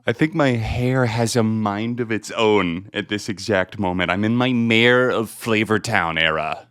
I think my hair has a mind of its own at this exact moment. I'm in my Mayor of Flavortown era.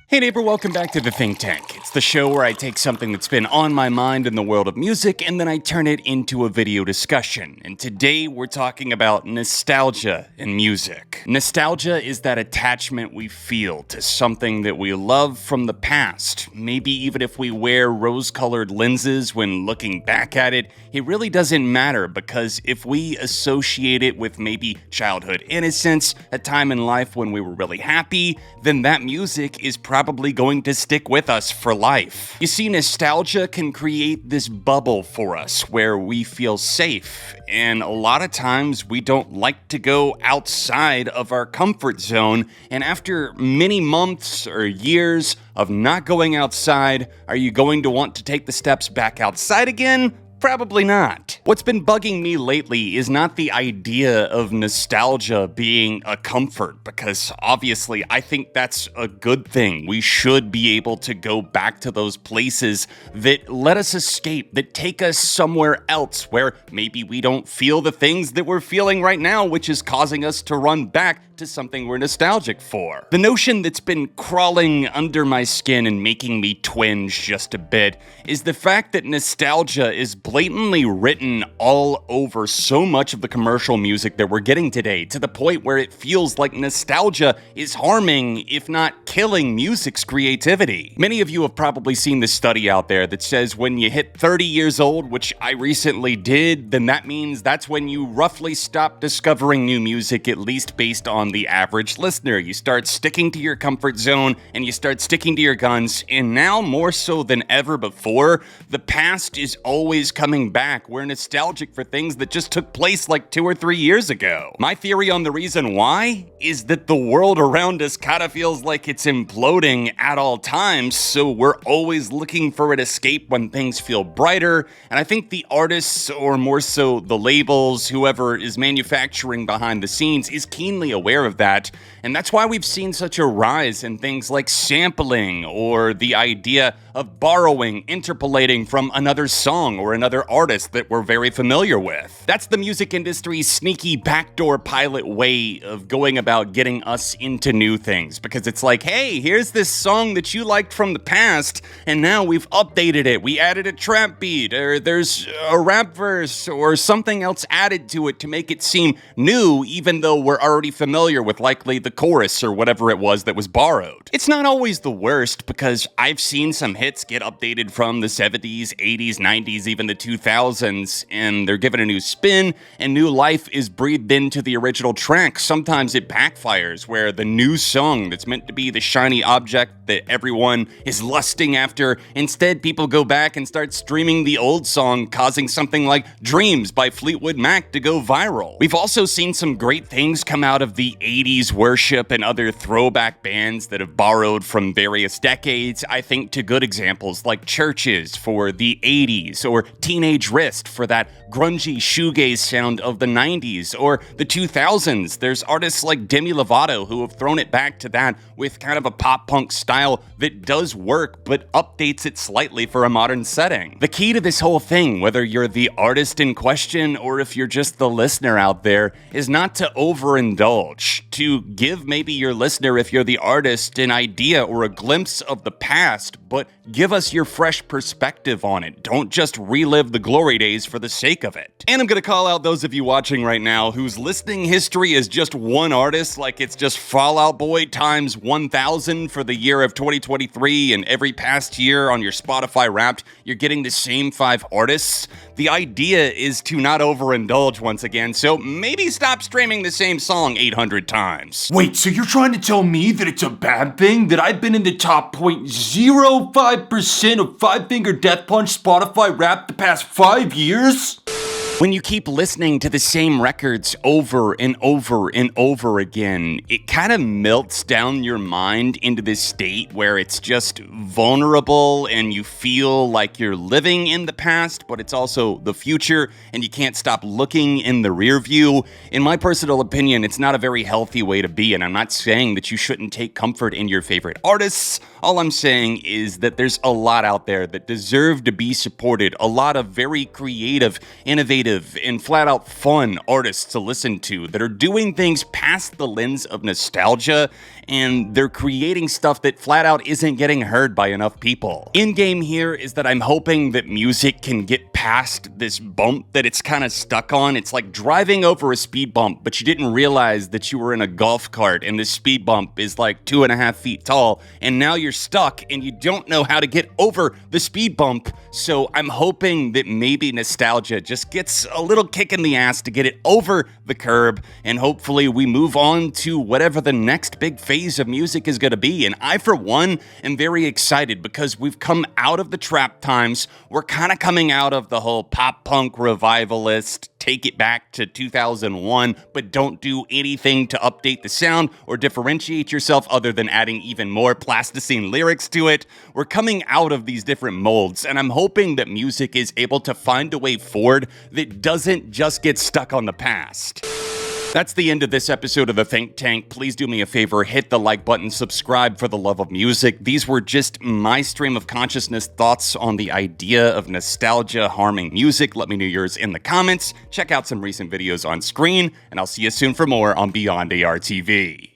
Hey neighbor, welcome back to The Think Tank. It's the show where I take something that's been on my mind in the world of music and then I turn it into a video discussion. And today we're talking about nostalgia in music. Nostalgia is that attachment we feel to something that we love from the past. Maybe even if we wear rose-colored lenses when looking back at it, it really doesn't matter because if we associate it with maybe childhood innocence, a time in life when we were really happy, then that music is probably going to stick with us for life. You see, nostalgia can create this bubble for us where we feel safe, and a lot of times we don't like to go outside of our comfort zone, and after many months or years of not going outside, are you going to want to take the steps back outside again? Probably not. What's been bugging me lately is not the idea of nostalgia being a comfort, because obviously I think that's a good thing. We should be able to go back to those places that let us escape, that take us somewhere else where maybe we don't feel the things that we're feeling right now, which is causing us to run back to something we're nostalgic for. The notion that's been crawling under my skin and making me twinge just a bit is the fact that nostalgia is blatantly written all over so much of the commercial music that we're getting today, to the point where it feels like nostalgia is harming, if not killing, music's creativity. Many of you have probably seen this study out there that says when you hit 30 years old, which I recently did, then that means that's when you roughly stop discovering new music, at least based on the average listener. You start sticking to your comfort zone and you start sticking to your guns, and now more so than ever before, the past is always coming back. We're nostalgic for things that just took place like 2 or 3 years ago. My theory on the reason why is that the world around us kind of feels like it's imploding at all times, so we're always looking for an escape when things feel brighter, and I think the artists, or more so the labels, whoever is manufacturing behind the scenes, is keenly aware of that, and that's why we've seen such a rise in things like sampling or the idea of borrowing, interpolating from another song or another artist that we're very familiar with. That's the music industry's sneaky backdoor pilot way of going about getting us into new things, because it's like, hey, here's this song that you liked from the past, and now we've updated it. We added a trap beat, or there's a rap verse, or something else added to it to make it seem new, even though we're already familiar with likely the chorus or whatever it was that was borrowed. It's not always the worst, because I've seen some hits get updated from the 70s, 80s, 90s, even the 2000s, and they're given a new spin, and new life is breathed into the original track. Sometimes it backfires, where the new song that's meant to be the shiny object that everyone is lusting after, instead people go back and start streaming the old song, causing something like Dreams by Fleetwood Mac to go viral. We've also seen some great things come out of the 80s worship and other throwback bands that have borrowed from various decades. I think to good examples like CHVRCHES for the 80s, or Teenage Wrist for that grungy shoegaze sound of the 90s, or the 2000s. There's artists like Demi Lovato who have thrown it back to that with kind of a pop-punk style that does work but updates it slightly for a modern setting. The key to this whole thing, whether you're the artist in question or if you're just the listener out there, is not to overindulge, to give maybe your listener, if you're the artist, an idea or a glimpse of the past, but give us your fresh perspective on it. Don't just relive the glory days for the sake of it. And I'm gonna call out those of you watching right now whose listening history is just one artist, like it's just Fall Out Boy times 1000 for the year of 2023, and every past year on your Spotify Wrapped, you're getting the same 5 artists. The idea is to not overindulge once again, so maybe stop streaming the same song 800 times. Wait, so you're trying to tell me that it's a bad thing that I've been in the top 0.05% of Five Finger Death Punch Spotify Wrapped the past 5 years? When you keep listening to the same records over and over and over again, it kind of melts down your mind into this state where it's just vulnerable and you feel like you're living in the past, but it's also the future and you can't stop looking in the rear view. In my personal opinion, it's not a very healthy way to be, and I'm not saying that you shouldn't take comfort in your favorite artists. All I'm saying is that there's a lot out there that deserve to be supported, a lot of very creative, innovative, and flat out fun artists to listen to that are doing things past the lens of nostalgia, and they're creating stuff that flat out isn't getting heard by enough people. In game here is that I'm hoping that music can get past this bump that it's kind of stuck on. It's like driving over a speed bump, but you didn't realize that you were in a golf cart and this speed bump is like 2.5 feet tall, and now you're stuck and you don't know how to get over the speed bump. So I'm hoping that maybe nostalgia just gets a little kick in the ass to get it over the curb, and hopefully we move on to whatever the next big phase of music is going to be. And I, for one, am very excited because we've come out of the trap times. We're kind of coming out of the whole pop punk revivalist, take it back to 2001, but don't do anything to update the sound or differentiate yourself other than adding even more plasticine lyrics to it. We're coming out of these different molds, and I'm hoping that music is able to find a way forward that doesn't just get stuck on the past. That's the end of this episode of The Think Tank. Please do me a favor, hit the like button, subscribe for the love of music. These were just my stream of consciousness thoughts on the idea of nostalgia harming music. Let me know yours in the comments. Check out some recent videos on screen, and I'll see you soon for more on Beyond ARTV.